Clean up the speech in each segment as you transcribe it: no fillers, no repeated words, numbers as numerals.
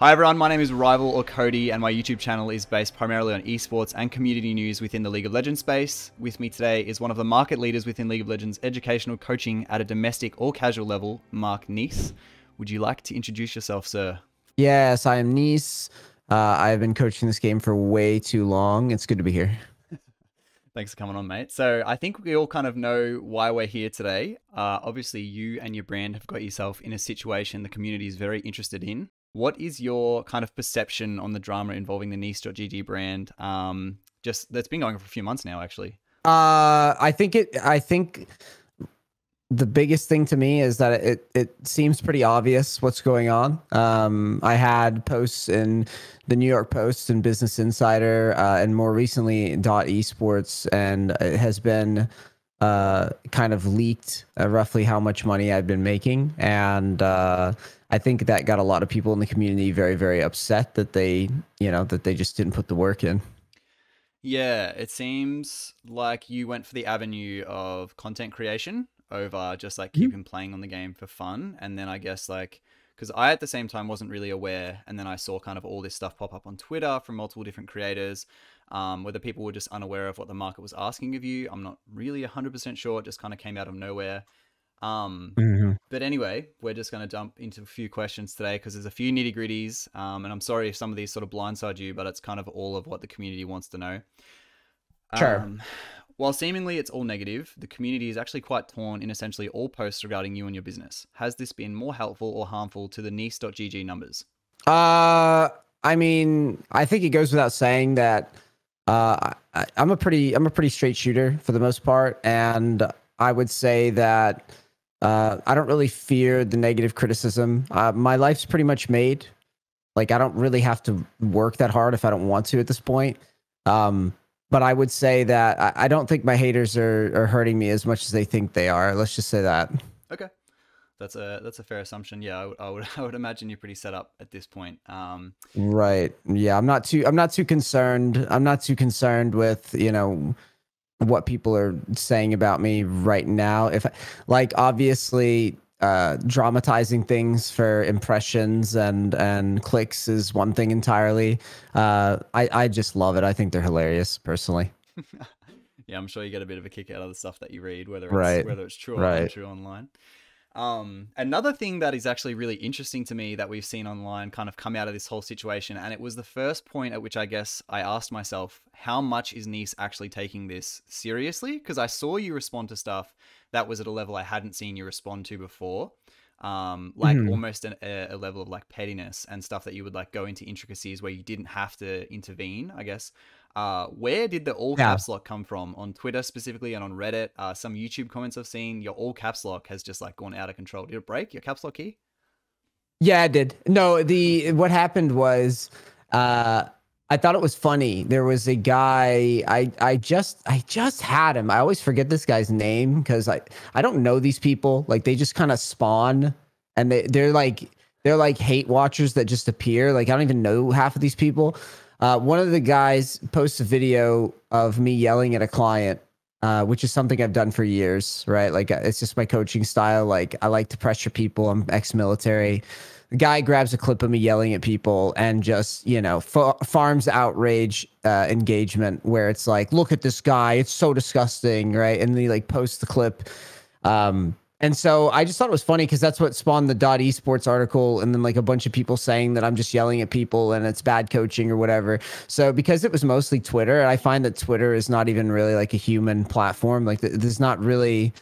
Hi everyone, my name is Rival or Cody, and my YouTube channel is based primarily on esports and community news within the League of Legends space. With me today is one of the market leaders within League of Legends educational coaching at a domestic or casual level, Mark NEACE'S. Would you like to introduce yourself, sir? Yes, I am Nice. I've been coaching this game for way too long. It's good to be here. Thanks for coming on, mate. So I think we all kind of know why we're here today. Obviously, you and your brand have got yourself in a situation the community is very interested in. What is your kind of perception on the drama involving the NEACE'S.GG brand? Just that's been going on for a few months now, actually. I think the biggest thing to me is that it seems pretty obvious what's going on. I had posts in the New York Post and Business Insider, and more recently Esports, and it has been kind of leaked roughly how much money I've been making, and I think that got a lot of people in the community very, very upset that they just didn't put the work in. Yeah, it seems like you went for the avenue of content creation over just like keeping playing on the game for fun. And then I guess like, because I at the same time wasn't really aware, and then I saw kind of all this stuff pop up on Twitter from multiple different creators, whether people were just unaware of what the market was asking of you. I'm not really 100% sure. It just kind of came out of nowhere. Um, Hmm. but anyway, we're just going to jump into a few questions today because there's a few nitty gritties. And I'm sorry if some of these sort of blindside you, but it's kind of all of what the community wants to know. Sure. Um, while seemingly it's all negative, the community is actually quite torn in essentially all posts regarding you and your business. Has this been more helpful or harmful to the NEACE'S.GG numbers? Uh, I mean, I think it goes without saying that I'm a pretty straight shooter for the most part, and I would say that I don't really fear the negative criticism. My life's pretty much made. Like, I don't really have to work that hard if I don't want to at this point. Um, but I would say that I don't think my haters are hurting me as much as they think they are. Let's just say that. Okay, that's a fair assumption. Yeah, I would I would imagine you're pretty set up at this point. Right. Yeah, I'm not too concerned. I'm not too concerned with, what people are saying about me right now. If like obviously dramatizing things for impressions and clicks is one thing entirely. I just love it. I think they're hilarious personally. Yeah, I'm sure you get a bit of a kick out of the stuff that you read, Right. whether it's true or Right. untrue online. Another thing that is actually really interesting to me that we've seen online kind of come out of this whole situation, and it was the first point at which I guess I asked myself, how much is Nice actually taking this seriously? Because I saw you respond to stuff that was at a level I hadn't seen you respond to before. Like Mhm. almost a level of like pettiness and stuff that you would like go into intricacies where you didn't have to intervene, I guess. Where did the all Yeah. caps lock come from on Twitter specifically and on Reddit? Some YouTube comments I've seen, your all caps lock has just like gone out of control. Did it break your caps lock key? Yeah, I did. No, the what happened was uh I thought it was funny. There was a guy I just had him. I always forget this guy's name because I don't know these people. Like they just kind of spawn and they're like hate watchers that just appear. Like I don't even know half of these people. One of the guys posts a video of me yelling at a client, which is something I've done for years, right? Like it's just my coaching style. Like I like to pressure people. I'm ex-military. The guy grabs a clip of me yelling at people and just, farms outrage engagement where it's like, look at this guy. It's so disgusting, right? And then he like posts the clip. And so I just thought it was funny because that's what spawned the Esports article, and then like a bunch of people saying that I'm just yelling at people and it's bad coaching or whatever. So because it was mostly Twitter, I find that Twitter is not even really like a human platform. Like there's not really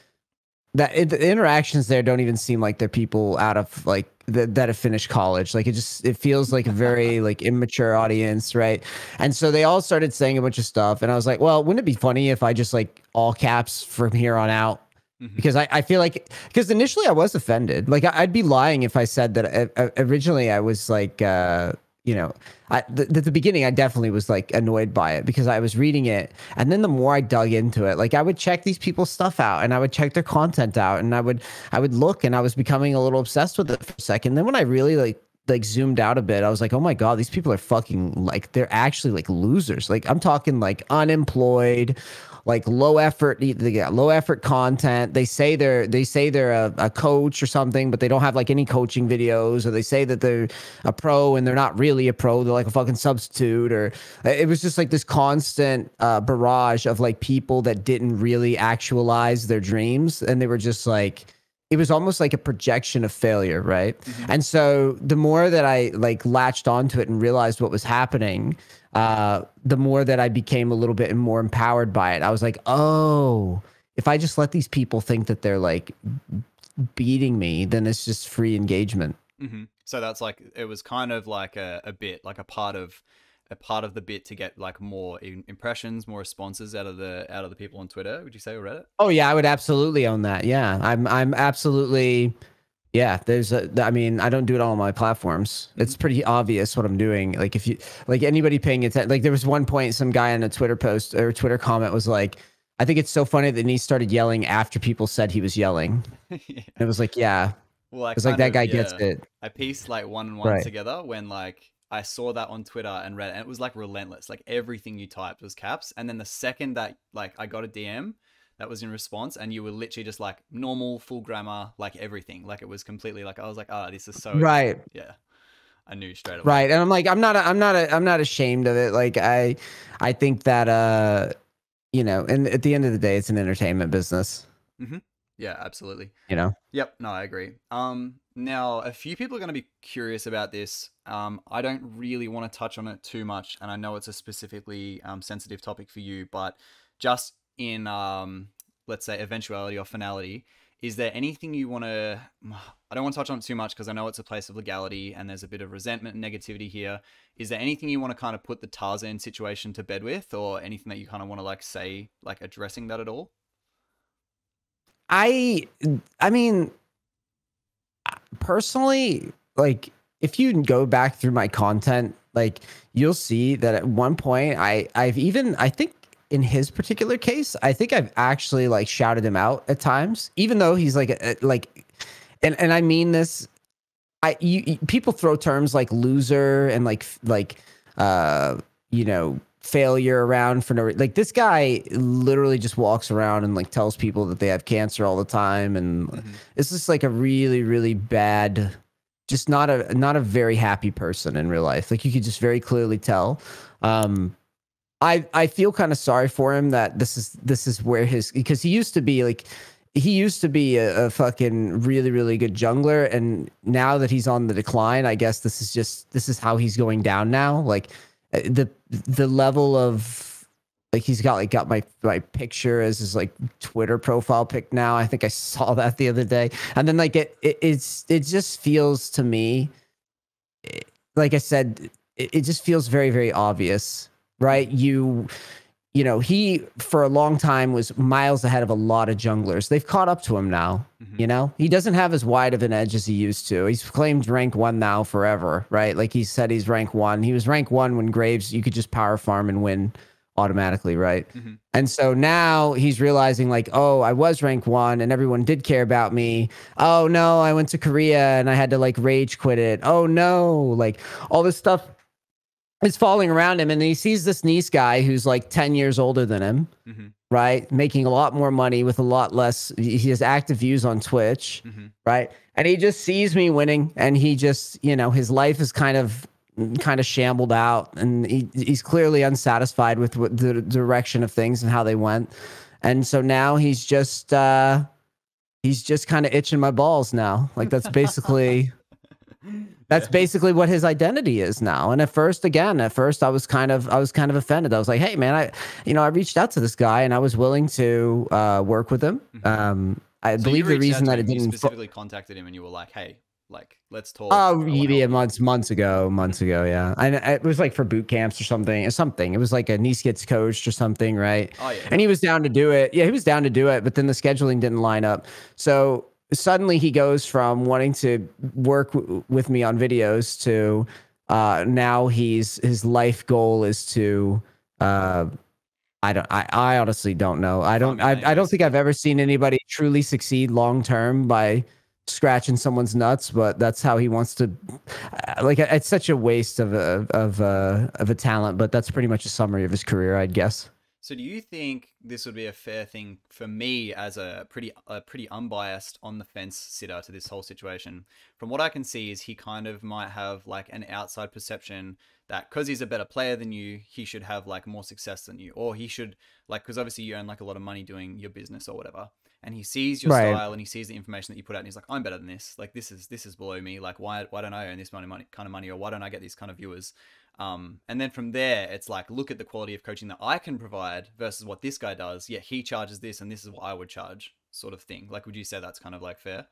the interactions there don't even seem like they're people out of like that have finished college. Like it feels like a very like immature audience, right? And so they all started saying a bunch of stuff, and I was like, well, wouldn't it be funny if I just like all caps from here on out? Hmm. Because I feel like because initially I was offended. Like I'd be lying if I said that originally I was like you know at the beginning I definitely was like annoyed by it because I was reading it, and then the more I dug into it, like I would check these people's stuff out and I would check their content out, and I would look, and I was becoming a little obsessed with it for a second. Then when I really like zoomed out a bit, I was like, oh my god, these people are fucking like they're actually like losers. Like I'm talking like unemployed, like low effort. They got low effort content. They say they're a coach or something, but they don't have like any coaching videos, or they say that they're a pro and they're not really a pro. They're like a fucking substitute. Or it was just like this constant barrage of like people that didn't really actualize their dreams, and they were just like, it was almost like a projection of failure, right? And so the more that I like latched onto it and realized what was happening, the more that I became a little bit more empowered by it. I was like, oh, if I just let these people think that they're like beating me, then it's just free engagement. So that's like, it was kind of like a bit, like a part of the bit to get like more impressions, more responses out of the people on Twitter, would you say, or Reddit? Oh yeah, I would absolutely own that. Yeah, I'm absolutely. Yeah, I mean, I don't do it all on my platforms. It's pretty obvious what I'm doing. Like if you, like anybody paying attention, like there was one point, some guy in a Twitter post or Twitter comment was like, I think it's so funny that he started yelling after people said he was yelling. Yeah. It was like, yeah. Well, it's like that guy gets it. I pieced like one and one together when like I saw that on Twitter and Reddit, and it was like relentless. Like everything you typed was caps. And then the second that like I got a DM that was in response, and you were literally just like normal, full grammar, like everything. Like it was completely like, I was like, oh, this is so right. Yeah. I knew straight away. Right. And I'm like, I'm not ashamed of it. Like I think that you know, and at the end of the day, it's an entertainment business. Yeah, absolutely. You know? Yep. No, I agree. Now a few people are going to be curious about this. I don't really want to touch on it too much, and I know it's a specifically sensitive topic for you, but just in let's say eventuality or finality, is there anything you want to, I don't want to touch on it too much because I know it's a place of legality and there's a bit of resentment and negativity here. Is there anything you want to kind of put the Tarzaned situation to bed with, or anything that you kind of want to like say, like addressing that at all? I mean, personally, like if you go back through my content, like you'll see that at one point I think in his particular case, I think I've actually like shouted him out at times, even though he's like and I mean this, people throw terms like loser and like you know, failure around for no reason. Like this guy literally just walks around and like tells people that they have cancer all the time, and it's just like a really, really bad, just not a very happy person in real life. Like you could just very clearly tell. I feel kind of sorry for him that this is where because he used to be a fucking really, really good jungler, and now that he's on the decline, I guess this is how he's going down now. Like the level of like he's got my picture as his like Twitter profile pic now. I think I saw that the other day, and then like it just feels to me, like I said, it just feels very, very obvious. Right. You know, he for a long time was miles ahead of a lot of junglers. They've caught up to him now. You know, he doesn't have as wide of an edge as he used to. He's claimed rank 1 now forever. Right. Like he said, he's rank 1. He was rank 1 when Graves, you could just power farm and win automatically. Right. And so now he's realizing like, oh, I was rank 1 and everyone did care about me. Oh, no, I went to Korea and I had to like rage quit it. Oh, no, like all this stuff is falling around him, and he sees this NEACE guy who's like 10 years older than him, right? Making a lot more money with a lot less. He has active views on Twitch, right? And he just sees me winning, and he just, you know, his life is kind of shambled out, and he's clearly unsatisfied with the direction of things and how they went. And so now he's just kind of itching my balls now. Like that's basically That's basically what his identity is now. And at first I was kind of offended. I was like, hey man, I reached out to this guy and I was willing to work with him. I believe the reason that it didn't, you specifically contacted him and you were like, hey, like, let's talk. Oh, yeah, months ago. Yeah. And it was like for boot camps or something. It was like a NEACE gets coached or something, right? Oh, yeah. And he was down to do it. Yeah, he was down to do it, but then the scheduling didn't line up. So suddenly he goes from wanting to work with me on videos to now his life goal is to I honestly don't know. I don't think I've ever seen anybody truly succeed long term by scratching someone's nuts, but that's how he wants to. Like, it's such a waste of a talent, but that's pretty much a summary of his career, I'd guess. So do you think this would be a fair thing for me as a pretty unbiased on the fence sitter to this whole situation? From what I can see is he kind of might have like an outside perception that because he's a better player than you, he should have like more success than you, or he should like because obviously you earn like a lot of money doing your business or whatever. And he sees your Right. style and he sees the information that you put out and he's like, I'm better than this. Like this is below me. Like why don't I earn this money kind of money, or why don't I get these kind of viewers? And then from there, it's like, look at the quality of coaching that I can provide versus what this guy does. Yet he charges this, and this is what I would charge, sort of thing. Like, would you say that's kind of like fair?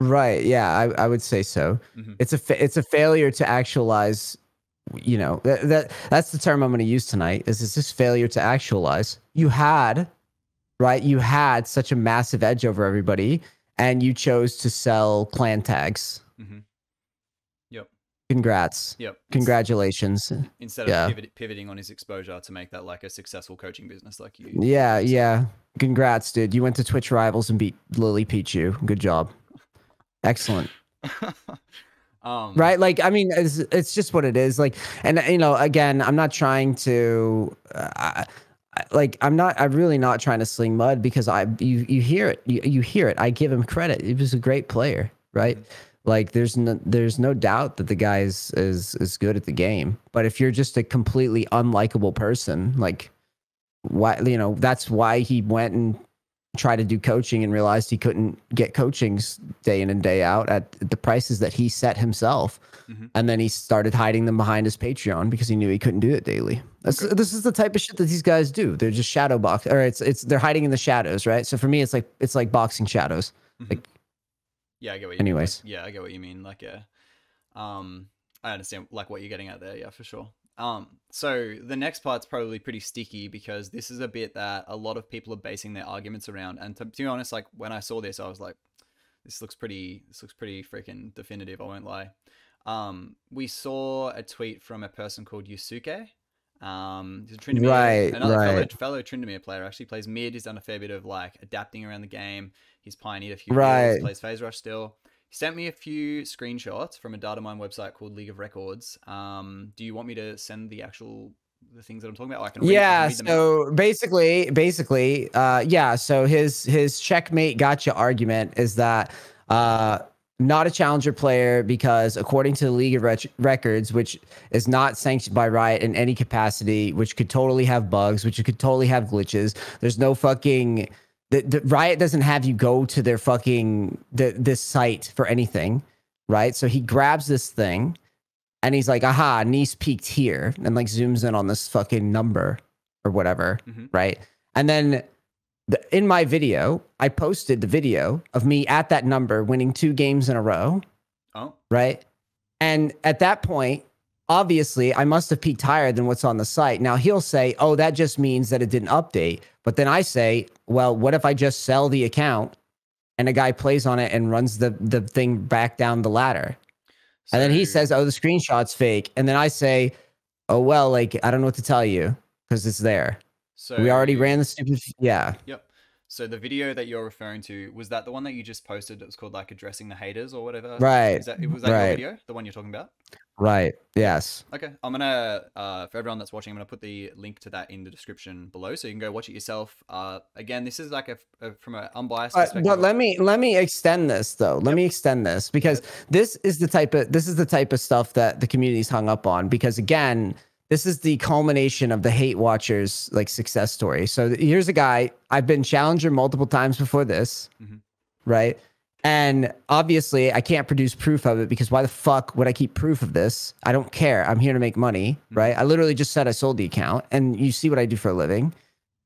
Right. Yeah, I would say so. Mm-hmm. It's a failure to actualize. You know, that's the term I'm going to use tonight. Is it's just failure to actualize. You had, right? You had such a massive edge over everybody, and you chose to sell clan tags. Mm-hmm. Yep. Congrats. Yep. Congratulations. Instead of pivoting on his exposure to make that like a successful coaching business, like you. Yeah. Yeah. Congrats, dude. You went to Twitch Rivals and beat Lily Pichu. Good job. Excellent. Right, like I mean, it's just what it is. Like, and you know, again, I'm not trying to, I'm really not trying to sling mud because you hear it, you hear it. I give him credit. He was a great player, right? Mm-hmm. Like, there's no doubt that the guy is good at the game. But if you're just a completely unlikable person, like, why, you know, that's why he went and tried to do coaching and realized he couldn't get coachings day in and day out at the prices that he set himself. Mm-hmm. And then he started hiding them behind his Patreon because he knew he couldn't do it daily. This is the type of shit that these guys do. They're just shadow box, or they're hiding in the shadows, right? So for me, it's like boxing shadows. Mm-hmm. Like, yeah, I get what you anyways. mean. Like, yeah, I get what you mean. Like, yeah. I understand like what you're getting at there. Yeah, for sure. So the next part's probably pretty sticky because this is a bit that a lot of people are basing their arguments around. And to be honest, like when I saw this, I was like, this looks pretty freaking definitive. I won't lie. We saw a tweet from a person called Yasukeh. He's a Tryndamere, another fellow Tryndamere player. Actually plays mid. He's done a fair bit of like adapting around the game. He's pioneered a few builds, plays Phase Rush still. He sent me a few screenshots from a data mine website called League of Records. Do you want me to send the things that I'm talking about? Or I can read them so out. basically, yeah. So his checkmate gotcha argument is that not a challenger player because according to the League of Records, which is not sanctioned by Riot in any capacity, which could totally have bugs, which could totally have glitches. There's no fucking... The Riot doesn't have you go to their fucking this site for anything, right? So he grabs this thing and he's like, aha, NEACE peaked here, and like zooms in on this fucking number or whatever, mm-hmm. right? And then in my video, I posted the video of me at that number winning 2 games in a row. Oh. Right? And at that point, obviously, I must have peaked higher than what's on the site. Now, he'll say, oh, that just means that it didn't update. But then I say, well, what if I just sell the account and a guy plays on it and runs the thing back down the ladder? So, and then he says, oh, the screenshot's fake. And then I say, oh, well, like, I don't know what to tell you because it's there. So we already ran the stupid... Yeah. Yep. So the video that you're referring to, was that the one that you just posted that was called like addressing the haters or whatever? Right. Was that your video? The one you're talking about? Right. Yes. Okay. I'm going to, for everyone that's watching, I'm going to put the link to that in the description below so you can go watch it yourself. Again, this is like from an unbiased perspective. But let me extend this though. Let me extend this because this is the type of stuff that the community's hung up on because again, this is the culmination of the hate watchers like success story. So here's a guy, I've been challenger multiple times before this, mm-hmm. right? And obviously I can't produce proof of it because why the fuck would I keep proof of this? I don't care. I'm here to make money, mm-hmm. right? I literally just said I sold the account and you see what I do for a living,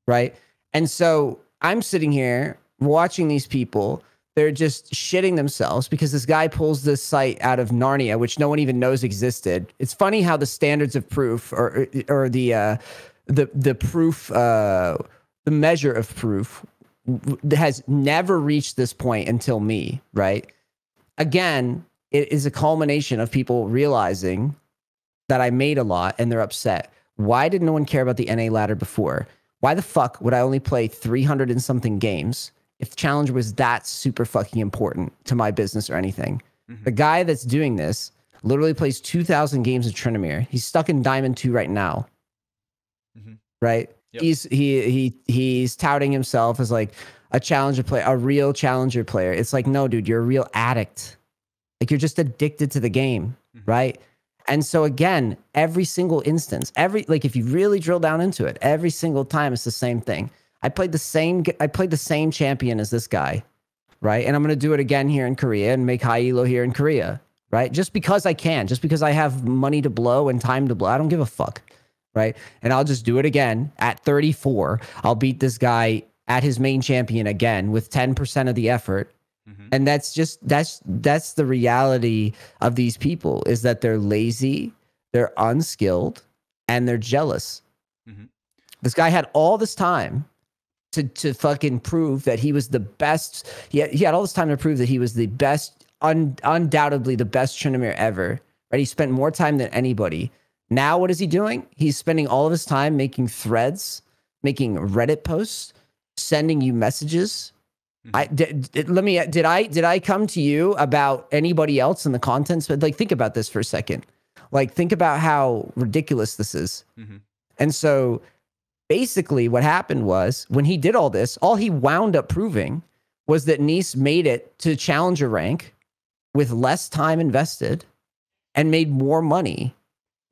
right? And so I'm sitting here watching these people. They're just shitting themselves because this guy pulls this site out of Narnia, which no one even knows existed. It's funny how the standards of proof or the proof, the measure of proof has never reached this point until me, right? Again, it is a culmination of people realizing that I made a lot and they're upset. Why did no one care about the NA ladder before? Why the fuck would I only play 300 and something games if Challenger was that super fucking important to my business or anything? Mm-hmm. The guy that's doing this literally plays 2,000 games in Tryndamere. He's stuck in Diamond 2 right now. Mm-hmm. Right? Yep. He's touting himself as like a challenger player, a real challenger player. It's like, no, dude, you're a real addict. Like, you're just addicted to the game, right? And so again, every single instance, like if you really drill down into it, every single time it's the same thing. I played the same champion as this guy, right? And I'm going to do it again here in Korea and make high elo here in Korea, right? Just because I can, just because I have money to blow and time to blow. I don't give a fuck, right? And I'll just do it again at 34. I'll beat this guy at his main champion again with 10% of the effort. And that's the reality of these people, is that they're lazy, they're unskilled, and they're jealous. This guy had all this time to fucking prove that he was the best. He had all this time to prove that he was the best, undoubtedly the best Tryndamere ever. Right? He spent more time than anybody. Now what is he doing? He's spending all of his time making threads, making Reddit posts, sending you messages. Did I come to you about anybody else in the contents? But like, think about this for a second. Like, think about how ridiculous this is. And so basically what happened was, when he did all this, all he wound up proving was that NEACE made it to challenger rank with less time invested and made more money.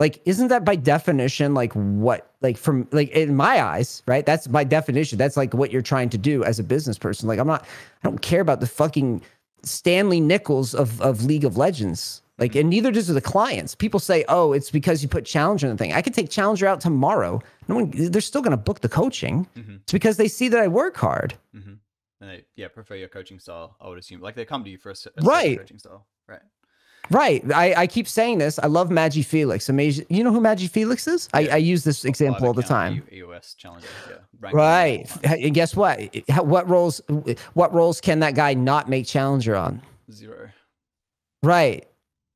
Like, isn't that by definition, like what, like from, like in my eyes, right? That's by definition. That's like what you're trying to do as a business person. Like, I don't care about the fucking Stanley Nichols of League of Legends. Like, and neither does the clients. People say, oh, it's because you put Challenger in the thing. I could take Challenger out tomorrow. They're still going to book the coaching. It's because they see that I work hard. And they, prefer your coaching style, I would assume. Like, they come to you for a right. coaching style. Right. Right. I keep saying this. I love Magi Felix. Amazing. You know who Magi Felix is? Yeah. I use this example all the time. EOS challenger. Yeah. Right. And guess what? What roles can that guy not make challenger on? 0. Right.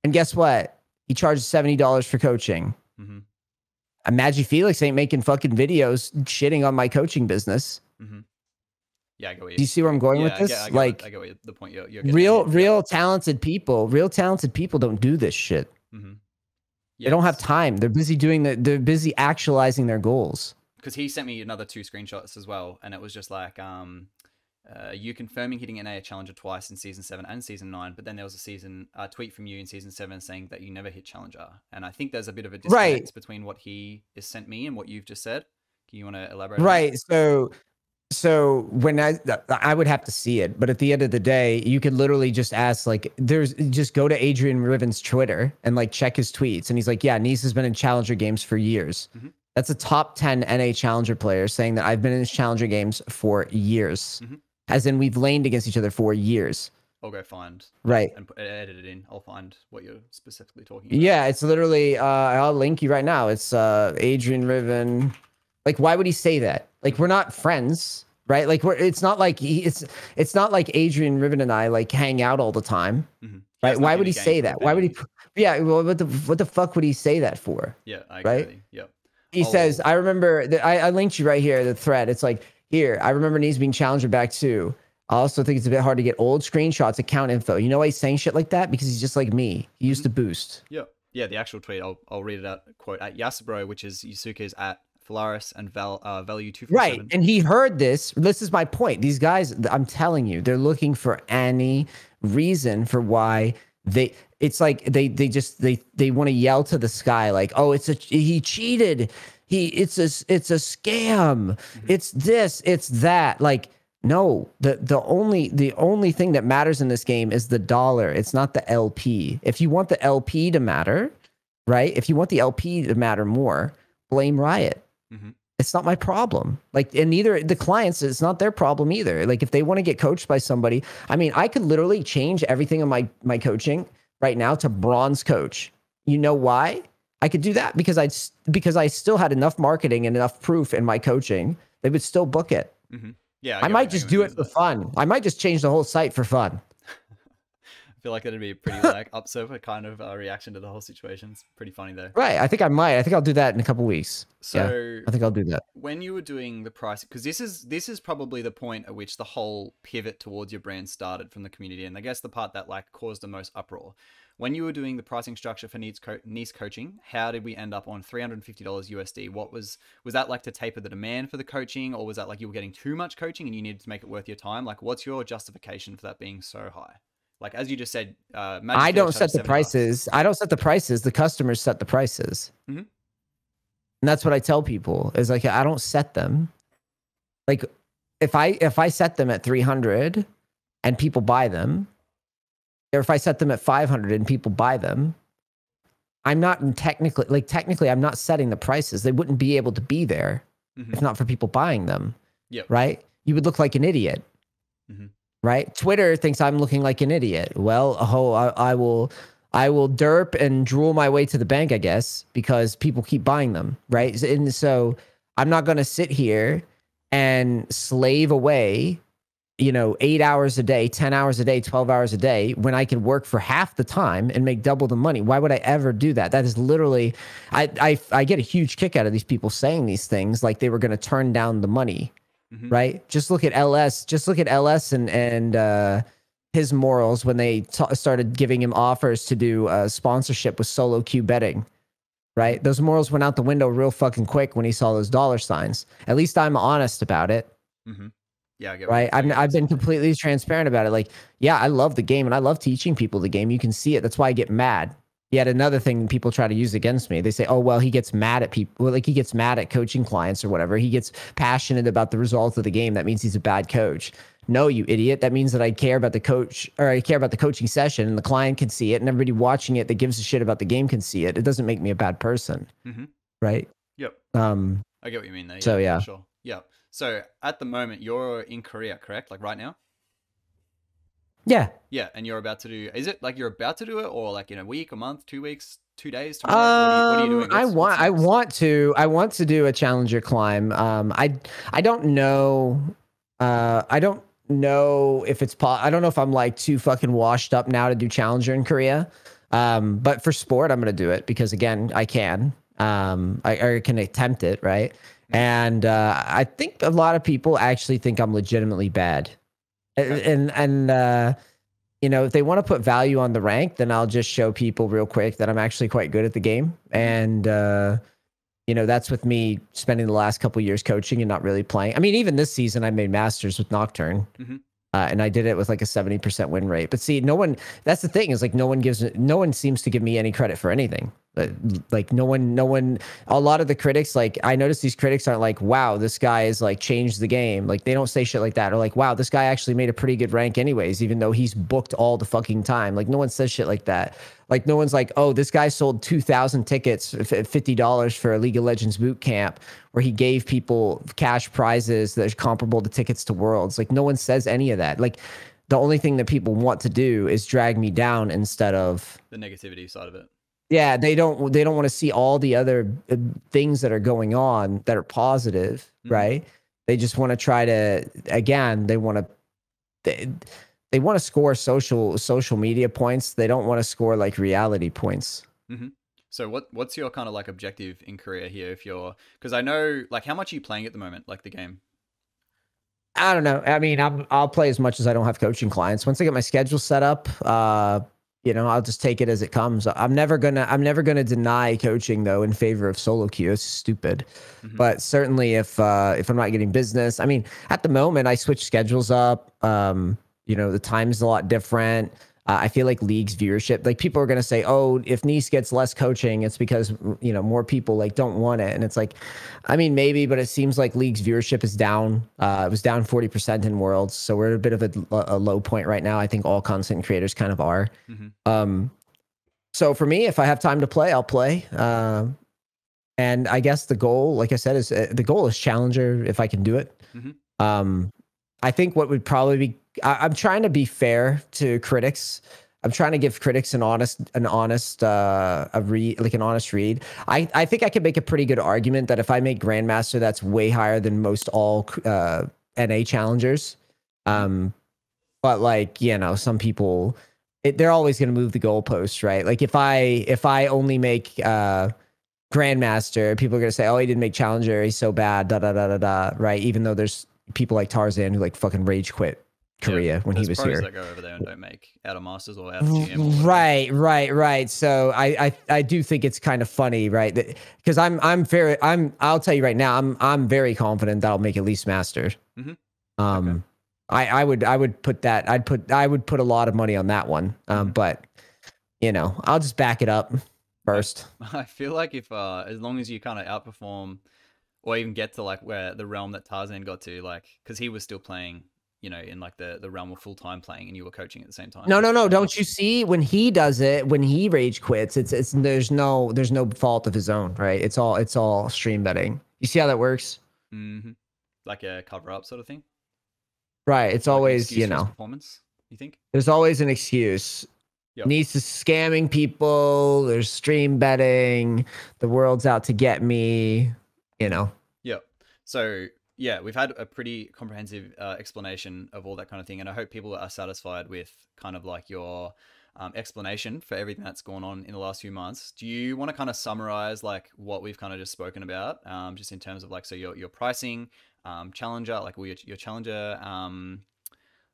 And guess what? He charges $70 for coaching. And Magi Felix ain't making fucking videos shitting on my coaching business. Yeah, I get what do you see where I'm going with this? I get what the point you're getting. Real talented people don't do this shit. They don't have time. They're busy they're busy actualizing their goals. Because he sent me another 2 screenshots as well, and it was just like, you confirming hitting NA Challenger twice in Season 7 and Season 9, but then there was a tweet from you in Season 7 saying that you never hit Challenger. And I think there's a bit of a disconnect between what he has sent me and what you've just said. Do you want to elaborate on that? So when I would have to see it, but at the end of the day, you could literally just ask, like, just go to Adrian Riven's Twitter and like check his tweets. And he's like, yeah, NEACE has been in Challenger games for years. That's a top 10 NA Challenger player saying that I've been in his Challenger games for years. As in, we've laned against each other for years. I'll go find. Right. And edit it in. I'll find what you're specifically talking about. Yeah, it's literally, I'll link you right now. It's Adrian Riven. Like, why would he say that? Like, we're not friends, right? Like, it's not like it's not like Adrian Riven and I like hang out all the time, right? Why would he say that? Why would he? Yeah, well, what the fuck would he say that for? Yeah, I agree. Right. Yep. He says, I remember that I linked you right here, the thread. It's like, here, I remember NEACE'S being challenger back too. I also think it's a bit hard to get old screenshots, account info. You know why he's saying shit like that? Because he's just like me. He used to boost. Yeah. Yeah, the actual tweet, I'll read it out. Quote, at Yasukeh, which is Yasukeh's at Phalaris and value 247. Right. And he heard this. This is my point. These guys, I'm telling you, they're looking for any reason for why it's like they want to yell to the sky like, oh, he cheated. It's a scam. It's this, it's that. Like, no, the only thing that matters in this game is the dollar. It's not the LP. If you want the LP to matter, right? If you want the LP to matter more, blame Riot. It's not my problem. Like, and neither the clients, it's not their problem either. Like, if they want to get coached by somebody, I mean, I could literally change everything in my coaching right now to bronze coach. You know why? I could do that because I still had enough marketing and enough proof in my coaching. They would still book it. Yeah, I might just do it for fun. I might just change the whole site for fun. I feel like that'd be a pretty like upsurfer kind of reaction to the whole situation. It's pretty funny though. Right. I think I might. I think I'll do that in a couple weeks. So yeah, I think I'll do that. When you were doing the price, because this is probably the point at which the whole pivot towards your brand started from the community, and I guess the part that like caused the most uproar. when you were doing the pricing structure for NEACE coaching, how did we end up on $350 USD? What was that like to taper the demand for the coaching, or was that like you were getting too much coaching and you needed to make it worth your time? Like, what's your justification for that being so high? Like, as you just said, I don't set the prices. I don't set the prices. The customers set the prices. Mm-hmm. And that's what I tell people is like, I don't set them. Like if I set them at 300 and people buy them, or if I set them at 500 and people buy them, I'm not technically I'm not setting the prices. They wouldn't be able to be there if not for people buying them. Yep. Right? You would look like an idiot. Right? Twitter thinks I'm looking like an idiot. Well, I will derp and drool my way to the bank, I guess, because people keep buying them, right? And so I'm not going to sit here and slave away, 8 hours a day, 10 hours a day, 12 hours a day when I can work for half the time and make double the money. Why would I ever do that? That is literally, I get a huge kick out of these people saying these things like they were going to turn down the money. Right? Just look at LS. Just look at LS and his morals when they started giving him offers to do sponsorship with solo queue betting. Right? Those morals went out the window real fucking quick when he saw those dollar signs. At least I'm honest about it. Yeah, I get right. I've been completely transparent about it. Like, yeah, I love the game and I love teaching people the game. You can see it. That's why I get mad. Yet another thing people try to use against me. They say, oh, well, he gets mad at people. Well, like he gets mad at coaching clients or whatever. He gets passionate about the results of the game. That means he's a bad coach. No, you idiot. That means that I care about the coach, or I care about the coaching session, and the client can see it, and everybody watching it that gives a shit about the game can see it. It doesn't make me a bad person. Right? Yep. I get what you mean there. Yeah, so yeah. Sure. Yeah. So at the moment you're in Korea, correct? Like right now? Yeah. Yeah, and you're about to do. Is it like you're about to do it, or like in a week, a month, 2 weeks, 2 days? Tomorrow? What are you doing? I want to do a challenger climb. I don't know. I don't know if it's I don't know if I'm like too fucking washed up now to do challenger in Korea. But for sport, I'm gonna do it because again, I can. I can attempt it, right? And I think a lot of people actually think I'm legitimately bad. And if they want to put value on the rank, then I'll just show people real quick that I'm actually quite good at the game. And, that's with me spending the last couple of years coaching and not really playing. I mean, even this season, I made Masters with Nocturne. And I did it with like a 70% win rate. But see, that's the thing is like no one seems to give me any credit for anything. Like no one, a lot of the critics, like I notice these critics aren't like, wow, this guy is like changed the game. Like they don't say shit like that. Or like, wow, this guy actually made a pretty good rank anyways, even though he's booked all the fucking time. Like no one says shit like that. Like no one's like, oh, this guy sold 2,000 tickets at $50 for a League of Legends boot camp where he gave people cash prizes that are comparable to tickets to Worlds. Like no one says any of that. Like the only thing that people want to do is drag me down instead of the negativity side of it. Yeah, they don't want to see all the other things that are going on that are positive, right? They just want to try to they want to score social media points. They don't want to score like reality points. So what's your kind of like objective in Korea here? Because I know like how much are you playing at the moment, like the game? I don't know. I mean, I'll play as much as I don't have coaching clients. Once I get my schedule set up, I'll just take it as it comes. I'm never gonna deny coaching though in favor of solo queue. It's stupid. But certainly if I'm not getting business, I mean, at the moment I switch schedules up. The time's a lot different. I feel like League's viewership, like people are going to say, oh, if NEACE gets less coaching, it's because, more people like don't want it. And it's like, I mean, maybe, but it seems like League's viewership is down. It was down 40% in Worlds. So we're at a bit of a low point right now. I think all content creators kind of are. So for me, if I have time to play, I'll play. And I guess the goal, like I said, is challenger if I can do it. I think what would probably be, I'm trying to be fair to critics. I'm trying to give critics an honest read. I think I could make a pretty good argument that if I make Grandmaster, that's way higher than most all NA challengers. But like, some people, they're always going to move the goalposts, right? Like if I only make Grandmaster, people are going to say, oh, he didn't make Challenger, he's so bad, right? Even though there's people like Tarzaned who like fucking rage quit Korea when he was pros here. that go over there and don't make out of Masters or out of GM. Or Right. So I do think it's kind of funny, right? Because I'll tell you right now, I'm very confident that I'll make at least Masters. Okay. I would put that. I would put a lot of money on that one. But I'll just back it up first. I feel like if as long as you kind of outperform or even get to like where the realm that Tarzan got to, like, because he was still playing, in like the realm of full time playing, and you were coaching at the same time. No. Don't you see when he does it, when he rage quits, it's there's no fault of his own, right? It's all stream betting. You see how that works? Like a cover up sort of thing. Right. It's like always, performance, you think? There's always an excuse. Yep. NEACE'S is scamming people. There's stream betting. The world's out to get me, Yep. So, yeah, we've had a pretty comprehensive explanation of all that kind of thing. And I hope people are satisfied with kind of like your explanation for everything that's gone on in the last few months. Do you want to kind of summarize like what we've kind of just spoken about, just in terms of like, so your pricing, challenger, like your challenger,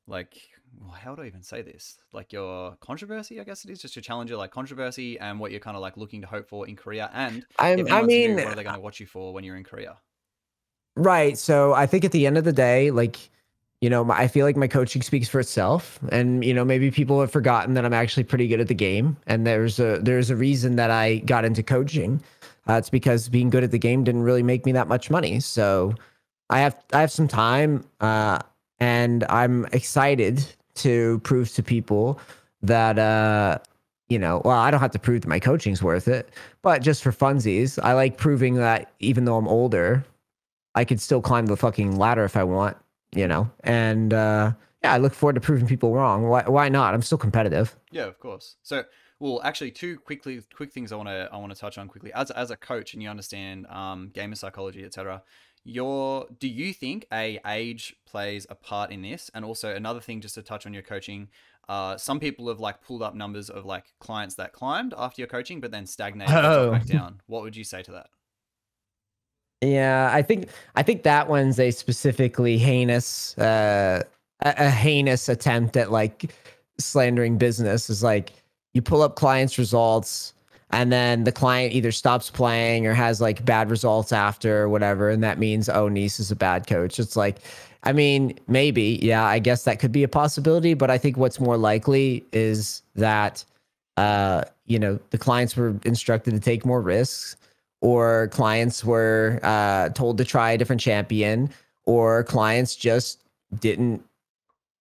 like, well, how do I even say this? Like your controversy, I guess it is, just your challenger, like controversy, and what you're kind of like looking to hope for in Korea. And if anyone's new, what are they going to watch you for when you're in Korea? Right. So I think at the end of the day, like, I feel like my coaching speaks for itself, and maybe people have forgotten that I'm actually pretty good at the game, and there's a reason that I got into coaching. It's because being good at the game didn't really make me that much money. So I have some time, and I'm excited to prove to people that well, I don't have to prove that my coaching's worth it, but just for funsies, I like proving that even though I'm older, I could still climb the fucking ladder if I want, and yeah, I look forward to proving people wrong. Why not? I'm still competitive. Yeah, of course. So, well, actually, two quick things I want to touch on quickly. As a coach, and you understand gamer psychology, etc. Do you think age plays a part in this? And also another thing, just to touch on your coaching, some people have like pulled up numbers of like clients that climbed after your coaching, but then stagnated and dropped back down. What would you say to that? Yeah, I think that one's a specifically heinous, a heinous attempt at like slandering business. Is like you pull up clients' results, and then the client either stops playing or has like bad results after or whatever, and that means, oh, NEACE'S is a bad coach. It's like, I mean, maybe, yeah, I guess that could be a possibility, but I think what's more likely is that the clients were instructed to take more risks, or clients were told to try a different champion, or clients just didn't,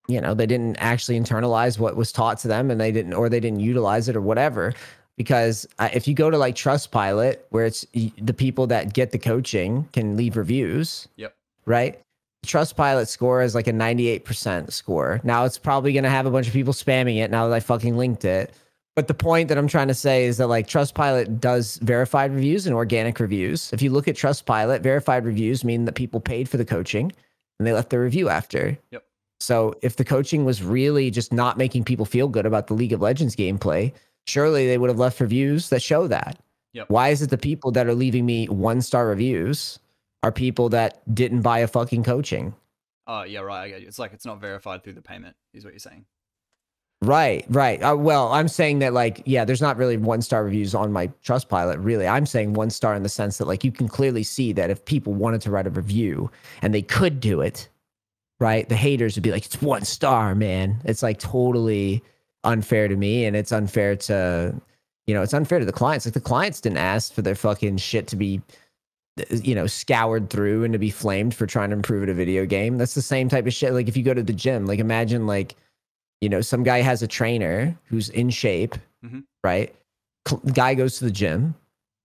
they didn't actually internalize what was taught to them, and they didn't utilize it or whatever. Because if you go to like Trustpilot, where it's the people that get the coaching can leave reviews, yep, right? Trustpilot score is like a 98% score. Now it's probably going to have a bunch of people spamming it now that I fucking linked it. But the point that I'm trying to say is that like Trustpilot does verified reviews and organic reviews. If you look at Trustpilot, verified reviews mean that people paid for the coaching and they left their review after. Yep. So if the coaching was really just not making people feel good about the League of Legends gameplay, surely they would have left reviews that show that. Yep. Why is it the people that are leaving me 1-star reviews are people that didn't buy a fucking coaching? Oh, yeah, right. I get you. It's like it's not verified through the payment, is what you're saying. Right. Well, I'm saying that like, yeah, there's not really 1-star reviews on my Trustpilot, really. I'm saying 1-star in the sense that like you can clearly see that if people wanted to write a review and they could do it, right? The haters would be like, it's 1-star, man. It's like totally unfair to me, and it's unfair to, it's unfair to the clients. Like the clients didn't ask for their fucking shit to be, scoured through and to be flamed for trying to improve at a video game. That's the same type of shit. Like if you go to the gym, like imagine like, some guy has a trainer who's in shape, right? Guy goes to the gym,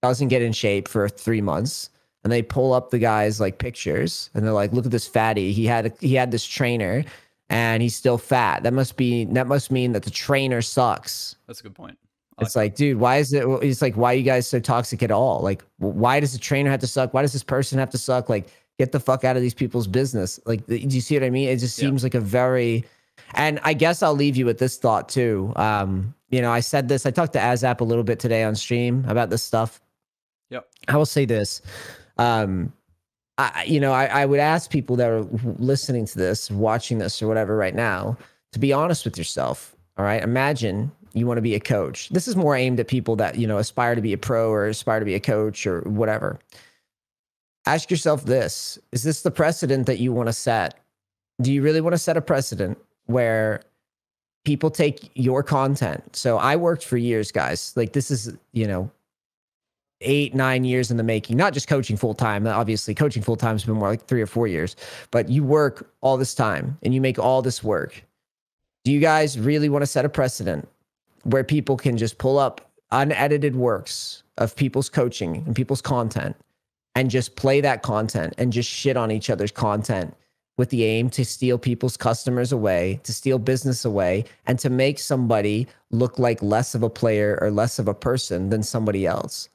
doesn't get in shape for 3 months, and they pull up the guy's like pictures, and they're like, "Look at this fatty. He had this trainer, and he's still fat. That must mean that the trainer sucks." That's a good point. It's like, dude, why is it? It's like, why are you guys so toxic at all? Like, why does the trainer have to suck? Why does this person have to suck? Like, get the fuck out of these people's business. Like, do you see what I mean? It just seems like a very. And I guess I'll leave you with this thought too. I said this. I talked to Azap a little bit today on stream about this stuff. Yep. I will say this. I I would ask people that are listening to this, watching this, or whatever right now, to be honest with yourself. All right. Imagine you want to be a coach. This is more aimed at people that, aspire to be a pro or aspire to be a coach or whatever. Ask yourself this: is this the precedent that you want to set? Do you really want to set a precedent where people take your content? So I worked for years, guys. Like, this is, 8-9 years in the making, not just coaching full time. Obviously, coaching full time has been more like 3 or 4 years, but you work all this time and you make all this work. Do you guys really want to set a precedent where people can just pull up unedited works of people's coaching and people's content and just play that content and just shit on each other's content with the aim to steal people's customers away, to steal business away, and to make somebody look like less of a player or less of a person than somebody else?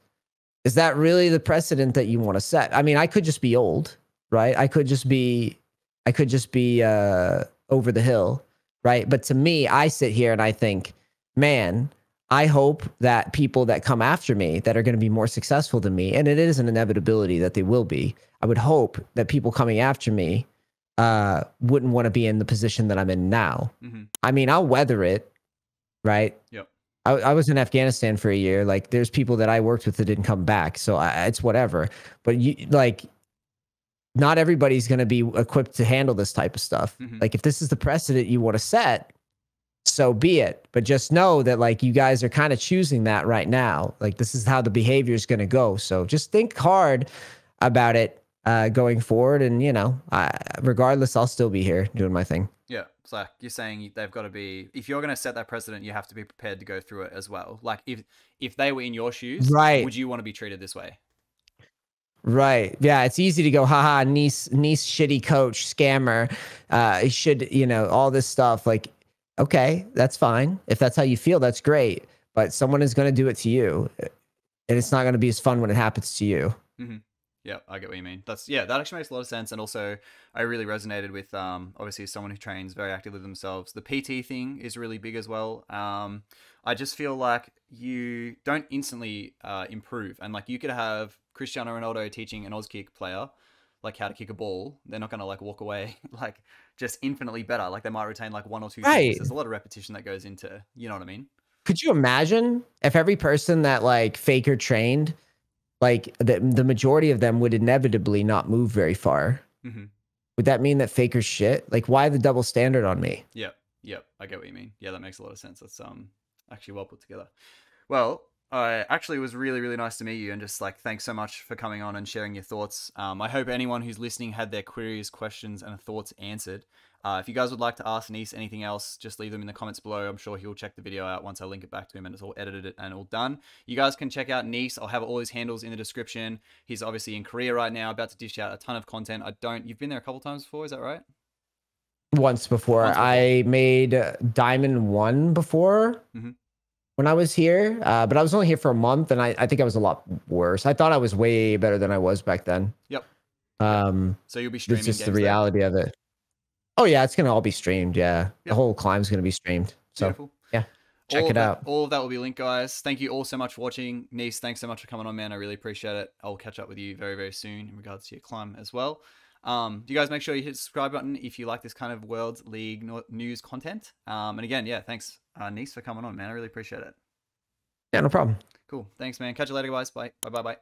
Is that really the precedent that you want to set? I mean, I could just be old, right? I could just be over the hill, right? But to me, I sit here and I think, man, I hope that people that come after me that are going to be more successful than me, and it is an inevitability that they will be, I would hope that people coming after me wouldn't want to be in the position that I'm in now. Mm-hmm. I mean, I'll weather it, right? Yep. I was in Afghanistan for a year. Like, there's people that I worked with that didn't come back, so it's whatever. But not everybody's going to be equipped to handle this type of stuff. Mm-hmm. Like, if this is the precedent you want to set, so be it. But just know that, like, you guys are kind of choosing that right now. Like, this is how the behavior is going to go. So just think hard about it going forward. And, regardless, I'll still be here doing my thing. Yeah. It's like you're saying they've got to be, if you're going to set that precedent, you have to be prepared to go through it as well. Like, if they were in your shoes, right, would you want to be treated this way? Right. Yeah. It's easy to go, haha, niece, shitty coach, scammer. He should, all this stuff. Like, okay, that's fine. If that's how you feel, that's great. But someone is going to do it to you, and it's not going to be as fun when it happens to you. Mm-hmm. Yeah, I get what you mean. That actually makes a lot of sense. And also, I really resonated with obviously someone who trains very actively themselves. The PT thing is really big as well. I just feel like you don't instantly improve, and like you could have Cristiano Ronaldo teaching an Auskick player like how to kick a ball. They're not gonna like walk away like just infinitely better. Like they might retain like 1 or 2 things. There's a lot of repetition that goes into, you know what I mean? Could you imagine if every person that like Faker trained, like the majority of them would inevitably not move very far? Mm-hmm. Would that mean that Faker's shit? Like, why the double standard on me? Yep. I get what you mean. Yeah, that makes a lot of sense. That's actually well put together. Well, actually, it was really, really nice to meet you, and just like thanks so much for coming on and sharing your thoughts. I hope anyone who's listening had their queries, questions, and thoughts answered. If you guys would like to ask NEACE anything else, just leave them in the comments below. I'm sure he'll check the video out once I link it back to him and it's all edited and all done. You guys can check out NEACE. I'll have all his handles in the description. He's obviously in Korea right now, about to dish out a ton of content. You've been there a couple times before, is that right? Once before. I made Diamond 1 before. Mm-hmm. When I was here, but I was only here for a month, and I think I was a lot worse. I thought I was way better than I was back then. Yep. So you'll be streaming. It's just the reality of it. Oh yeah, it's gonna all be streamed. Yeah, yep. The whole climb's gonna be streamed. So beautiful. Yeah, check it out. All of that will be linked, guys. Thank you all so much for watching. NEACE, thanks so much for coming on, man. I really appreciate it. I'll catch up with you very, very soon in regards to your climb as well. Do you guys make sure you hit the subscribe button if you like this kind of World League news content. And again, yeah, thanks, NEACE, for coming on, man. I really appreciate it. Yeah, no problem. Cool. Thanks, man. Catch you later, guys. Bye. Bye.